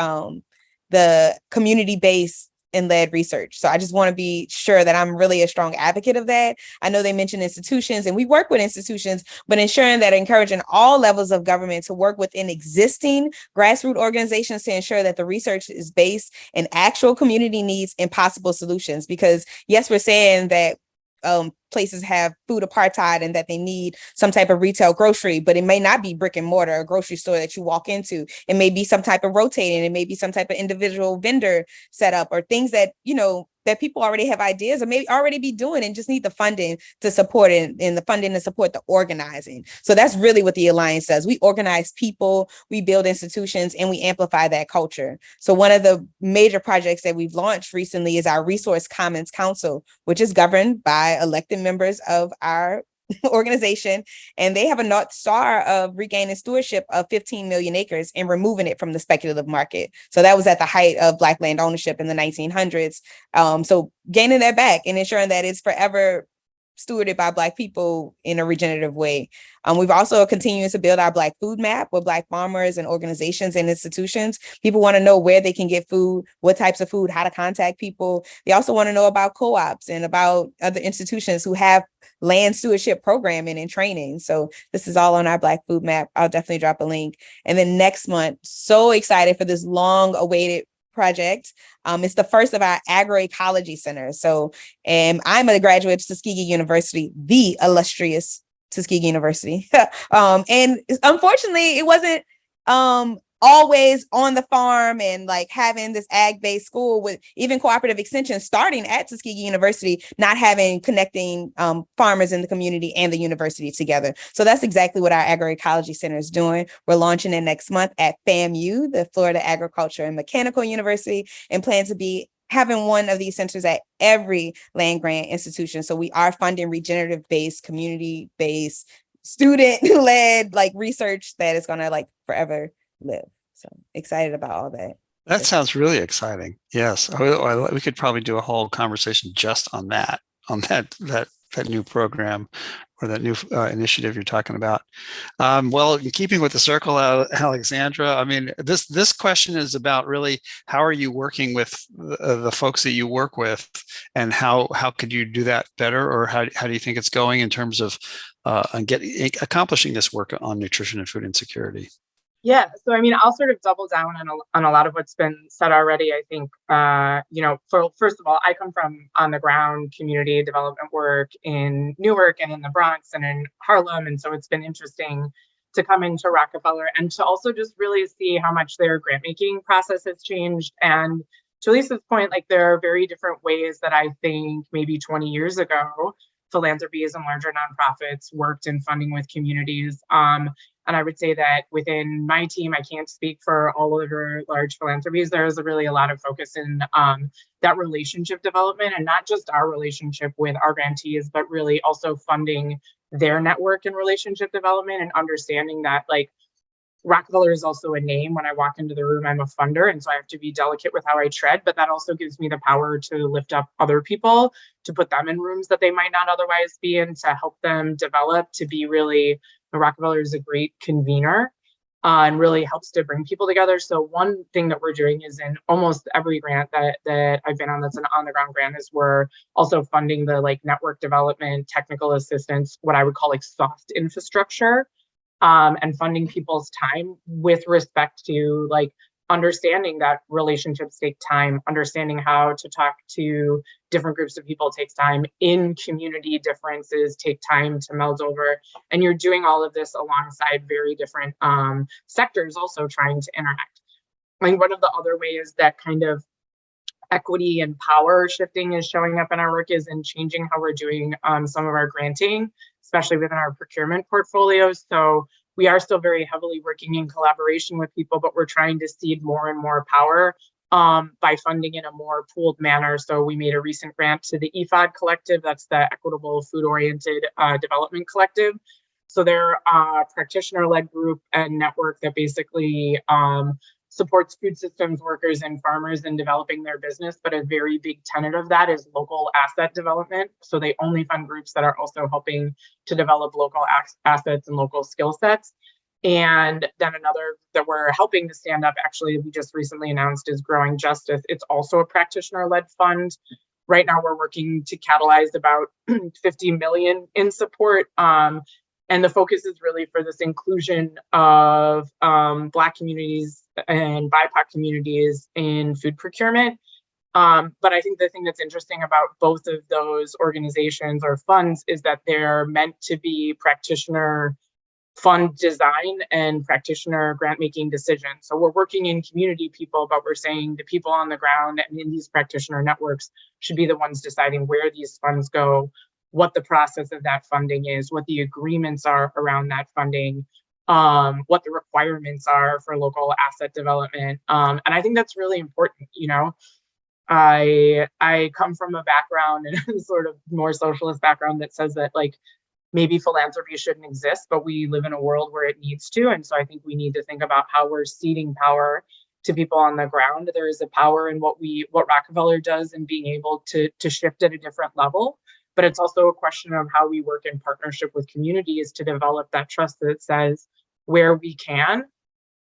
the community-based and led research. So I just want to be sure that I'm really a strong advocate of that. I know they mentioned institutions, and we work with institutions, but ensuring that encouraging all levels of government to work within existing grassroots organizations to ensure that the research is based in actual community needs and possible solutions. Because yes, we're saying that places have food apartheid and that they need some type of retail grocery, but it may not be brick and mortar, a grocery store that you walk into. It may be some type of rotating, it may be some type of individual vendor setup, or things that, that people already have ideas or maybe already be doing and just need the funding to support it, and the funding to support the organizing. So that's really what the Alliance does. We organize people, we build institutions, and we amplify that culture. So one of the major projects that we've launched recently is our Resource Commons Council, which is governed by elected members of our organization, and they have a North Star of regaining stewardship of 15 million acres and removing it from the speculative market. So that was at the height of Black land ownership in the 1900s. So gaining that back and ensuring that it's forever stewarded by Black people in a regenerative way. We've also continued to build our Black food map with Black farmers and organizations and institutions. People want to know where they can get food, what types of food, how to contact people. They also want to know about co-ops and about other institutions who have land stewardship programming and training. So this is all on our Black food map. I'll definitely drop a link. And then next month, so excited for this long awaited project. It's the first of our agroecology centers. So I'm a graduate of Tuskegee University, the illustrious Tuskegee University. And unfortunately, it wasn't always on the farm and like having this ag-based school with even cooperative extension starting at Tuskegee University, not having connecting farmers in the community and the university together. So that's exactly what our agroecology center is doing. We're launching it next month at FAMU, the Florida Agriculture and Mechanical University, and plan to be having one of these centers at every land grant institution. So we are funding regenerative-based, community-based, student-led like research that is going to like forever live. So excited about all that. That sounds really exciting. Yes, we could probably do a whole conversation just on that new program or that new initiative you're talking about. Well, in keeping with the circle, Alexandra, I mean, this question is about really how are you working with the folks that you work with, and how could you do that better, or how do you think it's going in terms of accomplishing this work on nutrition and food insecurity? Yeah, so I mean, I'll sort of double down on a lot of what's been said already. I think, first of all, I come from on the ground community development work in Newark and in the Bronx and in Harlem. And so it's been interesting to come into Rockefeller and to also just really see how much their grant making process has changed. And to Lisa's point, like there are very different ways that I think maybe 20 years ago, philanthropies and larger nonprofits worked in funding with communities. And I would say that within my team, I can't speak for all of our large philanthropies. There is really a lot of focus in that relationship development, and not just our relationship with our grantees, but really also funding their network and relationship development, and understanding that like Rockefeller is also a name. When I walk into the room, I'm a funder, and so I have to be delicate with how I tread, but that also gives me the power to lift up other people, to put them in rooms that they might not otherwise be in, to help them develop, to be really, Rockefeller is a great convener and really helps to bring people together. So one thing that we're doing is in almost every grant that I've been on that's an on-the-ground grant is we're also funding the like network development, technical assistance, what I would call like soft infrastructure, and funding people's time with respect to like understanding that relationships take time, understanding how to talk to different groups of people takes time, in community differences take time to meld over. And you're doing all of this alongside very different sectors also trying to interact. I mean, one of the other ways that kind of equity and power shifting is showing up in our work is in changing how we're doing some of our granting, especially within our procurement portfolios. So we are still very heavily working in collaboration with people, but we're trying to cede more and more power by funding in a more pooled manner. So we made a recent grant to the EFOD Collective, that's the Equitable Food Oriented Development Collective. So they're a practitioner-led group and network that basically supports food systems workers and farmers in developing their business, but a very big tenet of that is local asset development. So they only fund groups that are also helping to develop local assets and local skill sets. And then another that we're helping to stand up, actually, we just recently announced, is Growing Justice. It's also a practitioner-led fund. Right now, we're working to catalyze about 50 million in support. And the focus is really for this inclusion of Black communities and BIPOC communities in food procurement. But I think the thing that's interesting about both of those organizations or funds is that they're meant to be practitioner fund design and practitioner grant making decisions. So we're working in community people, but we're saying the people on the ground and in these practitioner networks should be the ones deciding where these funds go, what the process of that funding is, what the agreements are around that funding, what the requirements are for local asset development. And I think that's really important. I come from a background and sort of more socialist background that says that like maybe philanthropy shouldn't exist, but we live in a world where it needs to. And so I think we need to think about how we're ceding power to people on the ground. There is a power in what Rockefeller does in being able to shift at a different level. But it's also a question of how we work in partnership with communities to develop that trust that says where we can,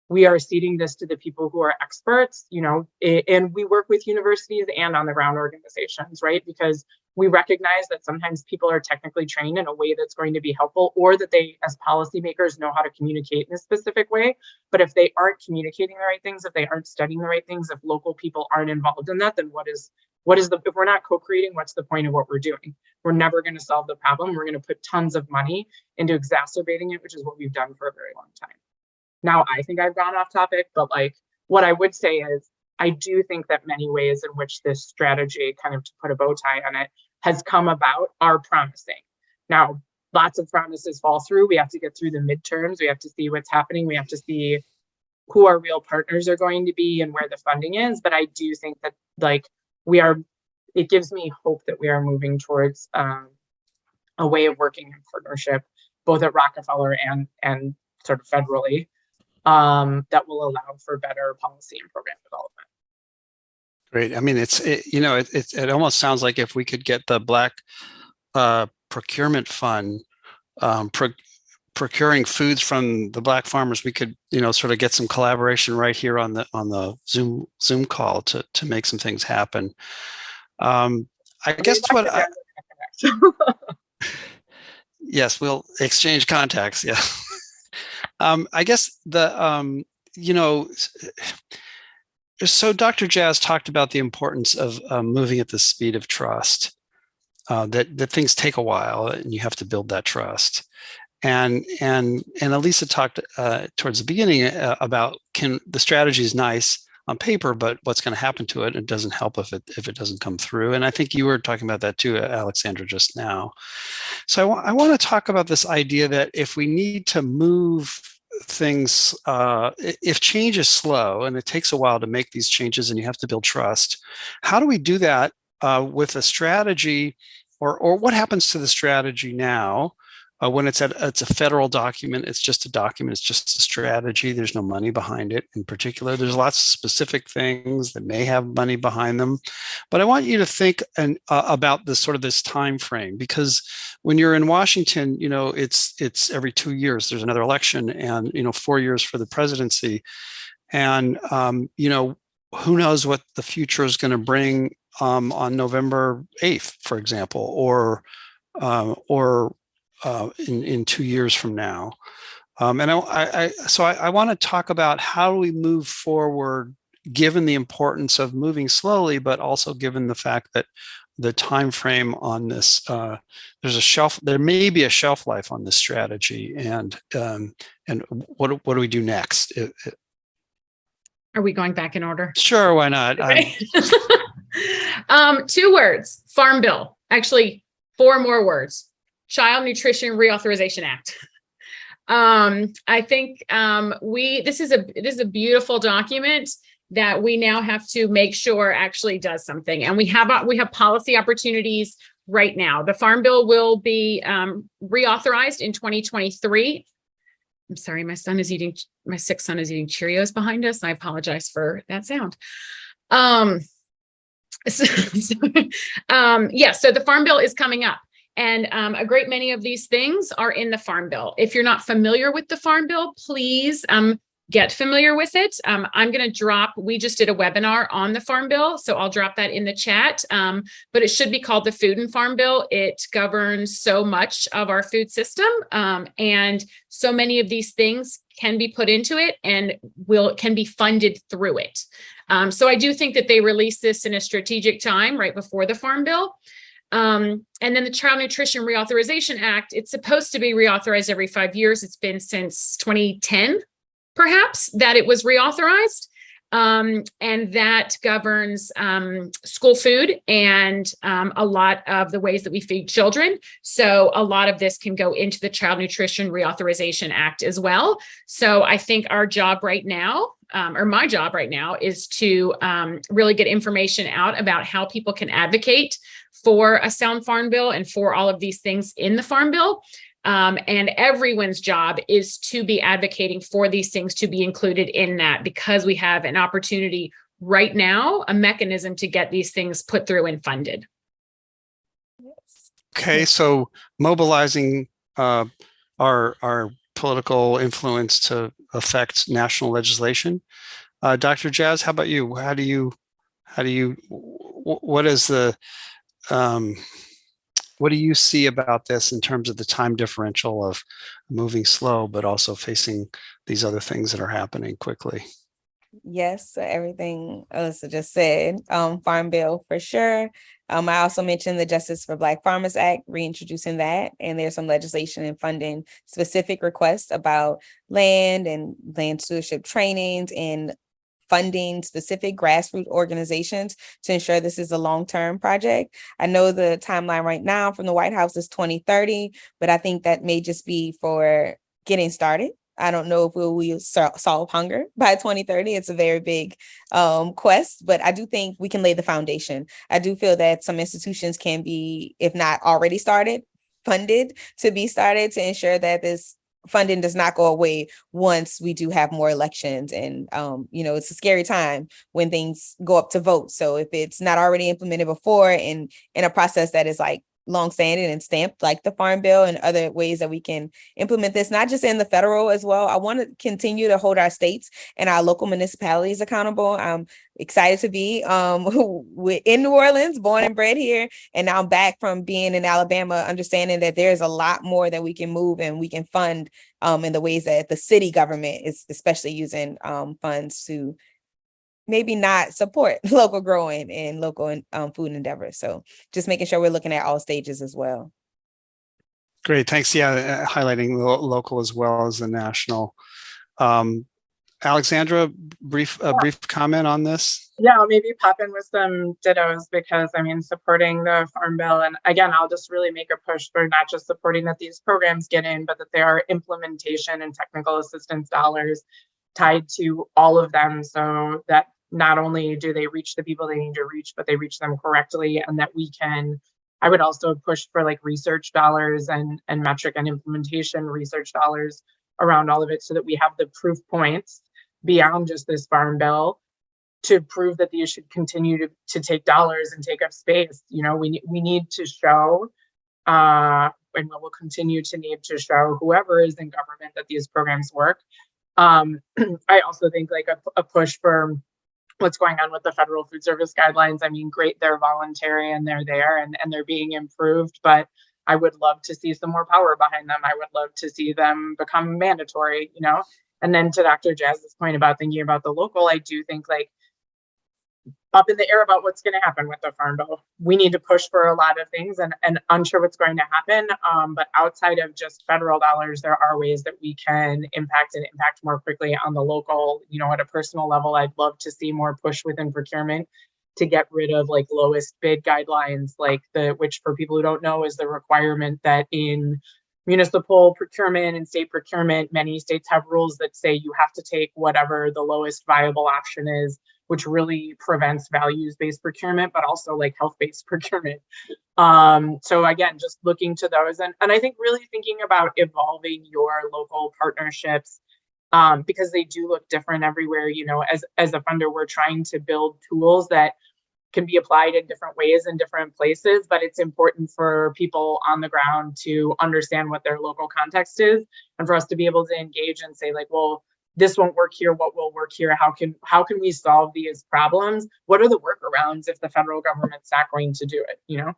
we are ceding this to the people who are experts, and we work with universities and on the ground organizations, right? Because we recognize that sometimes people are technically trained in a way that's going to be helpful, or that they, as policymakers, know how to communicate in a specific way. But if they aren't communicating the right things, if they aren't studying the right things, if local people aren't involved in that, then if we're not co-creating, what's the point of what we're doing? We're never going to solve the problem. We're going to put tons of money into exacerbating it, which is what we've done for a very long time. Now, I think I've gone off topic, but like what I would say is I do think that many ways in which this strategy, kind of to put a bow tie on it, has come about are promising. Now, lots of promises fall through. We have to get through the midterms. We have to see what's happening. We have to see who our real partners are going to be and where the funding is. But I do think that it gives me hope that we are moving towards a way of working in partnership, both at Rockefeller and sort of federally, that will allow for better policy and program development. Great. I mean, it almost sounds like if we could get the Black procurement fund procuring foods from the Black farmers, we could, sort of get some collaboration right here on the Zoom call to make some things happen. I guess yes, we'll exchange contacts. Yeah. I guess so Dr. Jazz talked about the importance of moving at the speed of trust, that things take a while and you have to build that trust. And Elisa talked towards the beginning about the strategy is nice on paper, but what's going to happen to it? It doesn't help if it doesn't come through. And I think you were talking about that too, Alexandra, just now. So I want to talk about this idea that if we need to move things, if change is slow and it takes a while to make these changes and you have to build trust, how do we do that with a strategy, or what happens to the strategy now? When it's a federal document, it's just a document, it's just a strategy. There's no money behind it in particular. There's lots of specific things that may have money behind them. But I want you to think about this time frame, because when you're in Washington, it's every 2 years, there's another election, and 4 years for the presidency. And who knows what the future is going to bring on November 8th, for example, or in 2 years from now. And I want to talk about how do we move forward, given the importance of moving slowly, but also given the fact that the time frame on this, there may be a shelf life on this strategy, and what do we do next? Are we going back in order? Sure, why not? Okay. 2 words: Farm Bill. Actually, 4 more words: Child Nutrition Reauthorization Act. I think it is a beautiful document that we now have to make sure actually does something. And we have policy opportunities right now. The Farm Bill will be reauthorized in 2023. I'm sorry, my 6th son is eating Cheerios behind us. I apologize for that sound. So the Farm Bill is coming up. And a great many of these things are in the Farm Bill. If you're not familiar with the Farm Bill, please get familiar with it. I'm going to drop, we just did a webinar on the Farm Bill, so I'll drop that in the chat, but it should be called the Food and Farm Bill. It governs so much of our food system, and so many of these things can be put into it and can be funded through it. So I do think that they released this in a strategic time right before the Farm Bill. And then the Child Nutrition Reauthorization Act, it's supposed to be reauthorized every 5 years. It's been since 2010, perhaps, that it was reauthorized. And that governs school food and a lot of the ways that we feed children. So a lot of this can go into the Child Nutrition Reauthorization Act as well. So I think our job right now, or my job right now, is to really get information out about how people can advocate for a sound farm bill and for all of these things in the Farm Bill. And everyone's job is to be advocating for these things to be included in that, because we have an opportunity right now, a mechanism to get these things put through and funded. Okay, so mobilizing our political influence to affect national legislation. Dr. Jazz, how about you? What do you see about this in terms of the time differential of moving slow, but also facing these other things that are happening quickly? Yes, everything Alyssa just said. Farm Bill for sure. I also mentioned the Justice for Black Farmers Act, reintroducing that, and there's some legislation and funding specific requests about land and land stewardship trainings and funding specific grassroots organizations to ensure this is a long-term project. I know the timeline right now from the White House is 2030, but I think that may just be for getting started. I don't know if we'll solve hunger by 2030. It's a very big quest, but I do think we can lay the foundation. I do feel that some institutions can be, if not already started, funded to be started to ensure that this funding does not go away once we do have more elections. And, it's a scary time when things go up to vote. So if it's not already implemented before and in a process that is like longstanding and stamped, like the Farm Bill, and other ways that we can implement this, not just in the federal as well. I want to continue to hold our states and our local municipalities accountable. I'm excited to be in New Orleans, born and bred here, and now I'm back from being in Alabama, understanding that there's a lot more that we can move and we can fund in the ways that the city government is especially using funds to maybe not support local growing and local food endeavors. So just making sure we're looking at all stages as well. Great, thanks. Yeah, highlighting the local as well as the national. Alexandra, brief comment on this. Yeah, I'll maybe pop in with some dittos, because supporting the Farm Bill, and again, I'll just really make a push for not just supporting that these programs get in, but that there are implementation and technical assistance dollars tied to all of them, so that not only do they reach the people they need to reach, but they reach them correctly, and that I would also push for like research dollars and metric and implementation research dollars around all of it, so that we have the proof points beyond just this Farm Bill to prove that these should continue to take dollars and take up space. We need to show, and we'll continue to need to show whoever is in government that these programs work. I also think like a push for what's going on with the federal food service guidelines. Great, they're voluntary and they're there and they're being improved, but I would love to see some more power behind them. I would love to see them become mandatory, And then to Dr. Jazz's point about thinking about the local, I do think like up in the air about what's going to happen with the Farm Bill. We need to push for a lot of things and unsure what's going to happen. But outside of just federal dollars, there are ways that we can impact more quickly on the local, at a personal level. I'd love to see more push within procurement to get rid of like lowest bid guidelines, which for people who don't know is the requirement that in municipal procurement and state procurement, many states have rules that say you have to take whatever the lowest viable option is, which really prevents values-based procurement, but also like health-based procurement. So again, just looking to those and I think really thinking about evolving your local partnerships, because they do look different everywhere. As a funder, we're trying to build tools that can be applied in different ways in different places, but it's important for people on the ground to understand what their local context is and for us to be able to engage and say like, well, this won't work here, what will work here, how can we solve these problems, what are the workarounds if the federal government's not going to do it, you know?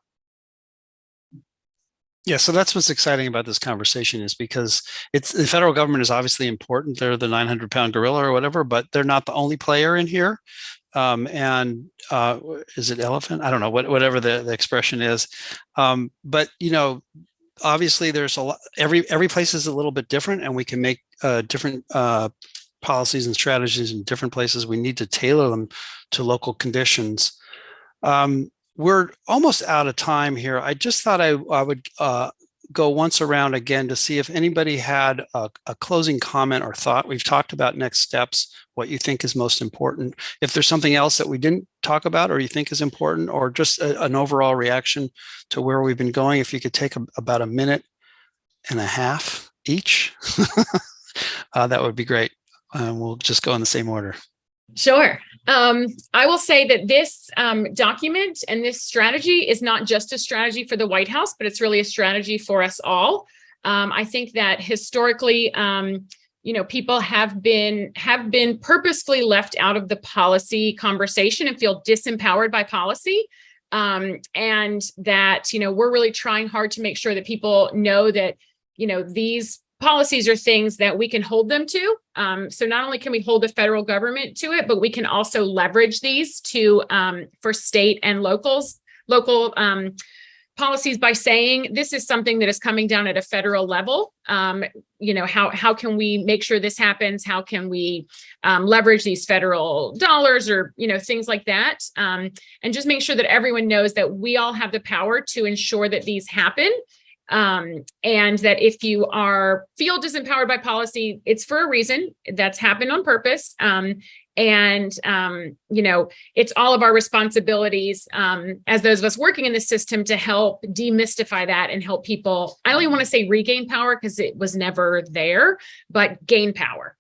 Yeah, so that's what's exciting about this conversation, is because it's the federal government is obviously important. They're the 900-pound gorilla or whatever, but they're not the only player in here. Is it elephant? I don't know, whatever the expression is. But you know, obviously there's a lot, every place is a little bit different, and we can make different policies and strategies in different places. We need to tailor them to local conditions. We're almost out of time here. I just thought I would go once around again to see if anybody had a closing comment or thought. We've talked about next steps, what you think is most important. If there's something else that we didn't talk about or you think is important, or just an overall reaction to where we've been going, if you could take about a minute and a half each, that would be great. We'll just go in the same order. Sure. I will say that this document and this strategy is not just a strategy for the White House, but it's really a strategy for us all. I think that historically, you know, people have been purposefully left out of the policy conversation and feel disempowered by policy. And that, you know, we're really trying hard to make sure that people know that, you know, these policies are things that we can hold them to. So not only can we hold the federal government to it, but we can also leverage these to for state and local policies by saying this is something that is coming down at a federal level. You know, how can we make sure this happens? How can we leverage these federal dollars, or, you know, things like that? And just make sure that everyone knows that we all have the power to ensure that these happen. And that if you feel disempowered by policy, it's for a reason. That's happened on purpose. You know, it's all of our responsibilities as those of us working in the system to help demystify that and help people, I don't even want to say regain power because it was never there, but gain power.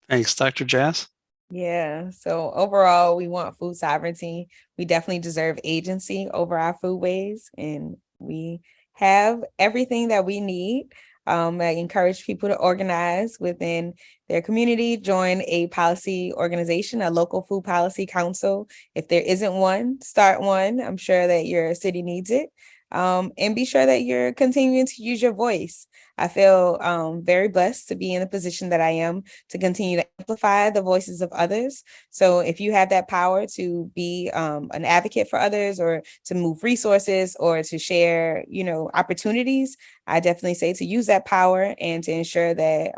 Thanks, Dr. Jazz. Yeah. So overall, we want food sovereignty. We definitely deserve agency over our foodways, and we have everything that we need. I encourage people to organize within their community, join a policy organization, a local food policy council. If there isn't one, start one. I'm sure that your city needs it. And be sure that you're continuing to use your voice. I feel very blessed to be in the position that I am, to continue to amplify the voices of others. So if you have that power to be an advocate for others, or to move resources, or to share, you know, opportunities, I definitely say to use that power and to ensure that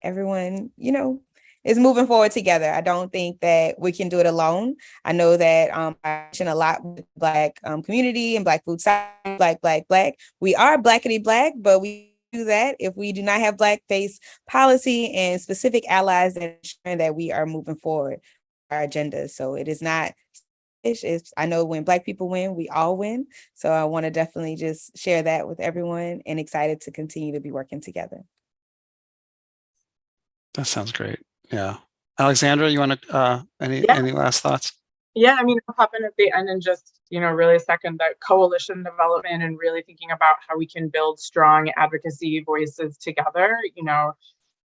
everyone, you know, is moving forward together. I don't think that we can do it alone. I know that I mention a lot with Black community and Black food science, Black. We are Blackity Black, but we do that if we do not have Black-based policy and specific allies that ensure that we are moving forward our agendas. So it is not, I know when Black people win, we all win. So I want to definitely just share that with everyone, and excited to continue to be working together. That sounds great. Yeah. Alexandra, you want to, any last thoughts? Yeah, I mean, I'll pop in at the end and just, you know, really second that coalition development and really thinking about how we can build strong advocacy voices together. You know,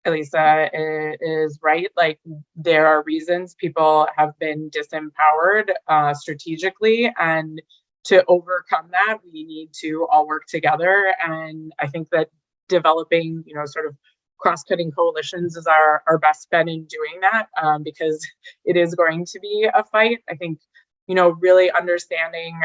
Elisa is right. Like, there are reasons people have been disempowered strategically, and to overcome that, we need to all work together. And I think that developing, you know, sort of cross-cutting coalitions is our best bet in doing that, because it is going to be a fight. I think, you know, really understanding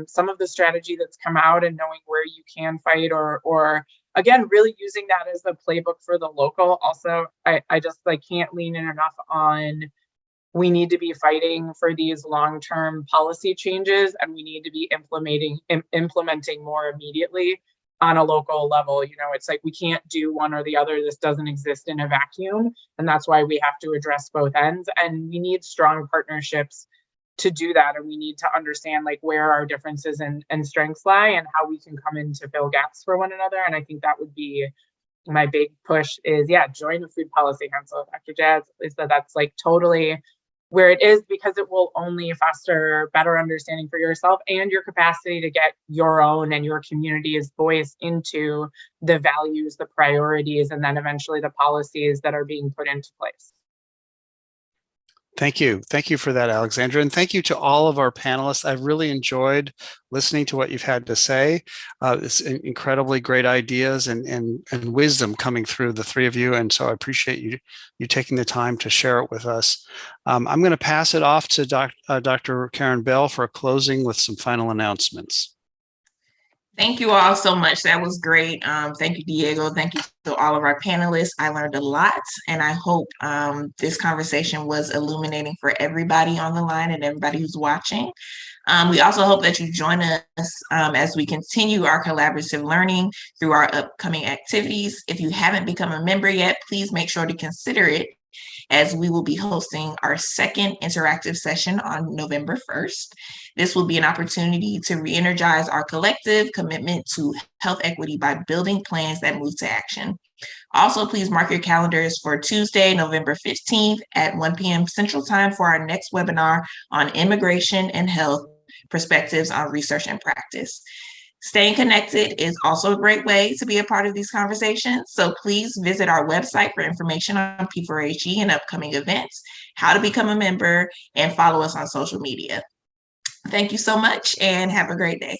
some of the strategy that's come out and knowing where you can fight, or again, really using that as the playbook for the local. Also, I just can't lean in enough on, we need to be fighting for these long-term policy changes, and we need to be implementing more immediately on a local level. You know, it's like we can't do one or the other. This doesn't exist in a vacuum. And that's why we have to address both ends. And we need strong partnerships to do that. And we need to understand where our differences and strengths lie, and how we can come in to fill gaps for one another. And I think that would be my big push is, join the Food Policy Council. Dr. Jazz, Lisa, that's totally where it is, because it will only foster better understanding for yourself and your capacity to get your own and your community's voice into the values, the priorities, and then eventually the policies that are being put into place. Thank you. Thank you for that, Alexandra. And thank you to all of our panelists. I've really enjoyed listening to what you've had to say. It's incredibly great ideas and wisdom coming through the three of you. And so I appreciate you taking the time to share it with us. I'm going to pass it off to Dr. Karen Bell for a closing with some final announcements. Thank you all so much. That was great. Thank you, Diego. Thank you to all of our panelists. I learned a lot, and I hope this conversation was illuminating for everybody on the line and everybody who's watching. We also hope that you join us as we continue our collaborative learning through our upcoming activities. If you haven't become a member yet, please make sure to consider it, as we will be hosting our second interactive session on November 1st. This will be an opportunity to re-energize our collective commitment to health equity by building plans that move to action. Also, please mark your calendars for Tuesday, November 15th at 1 p.m. Central Time for our next webinar on immigration and health perspectives on research and practice. Staying connected is also a great way to be a part of these conversations. So please visit our website for information on P4HE and upcoming events, how to become a member, and follow us on social media. Thank you so much and have a great day.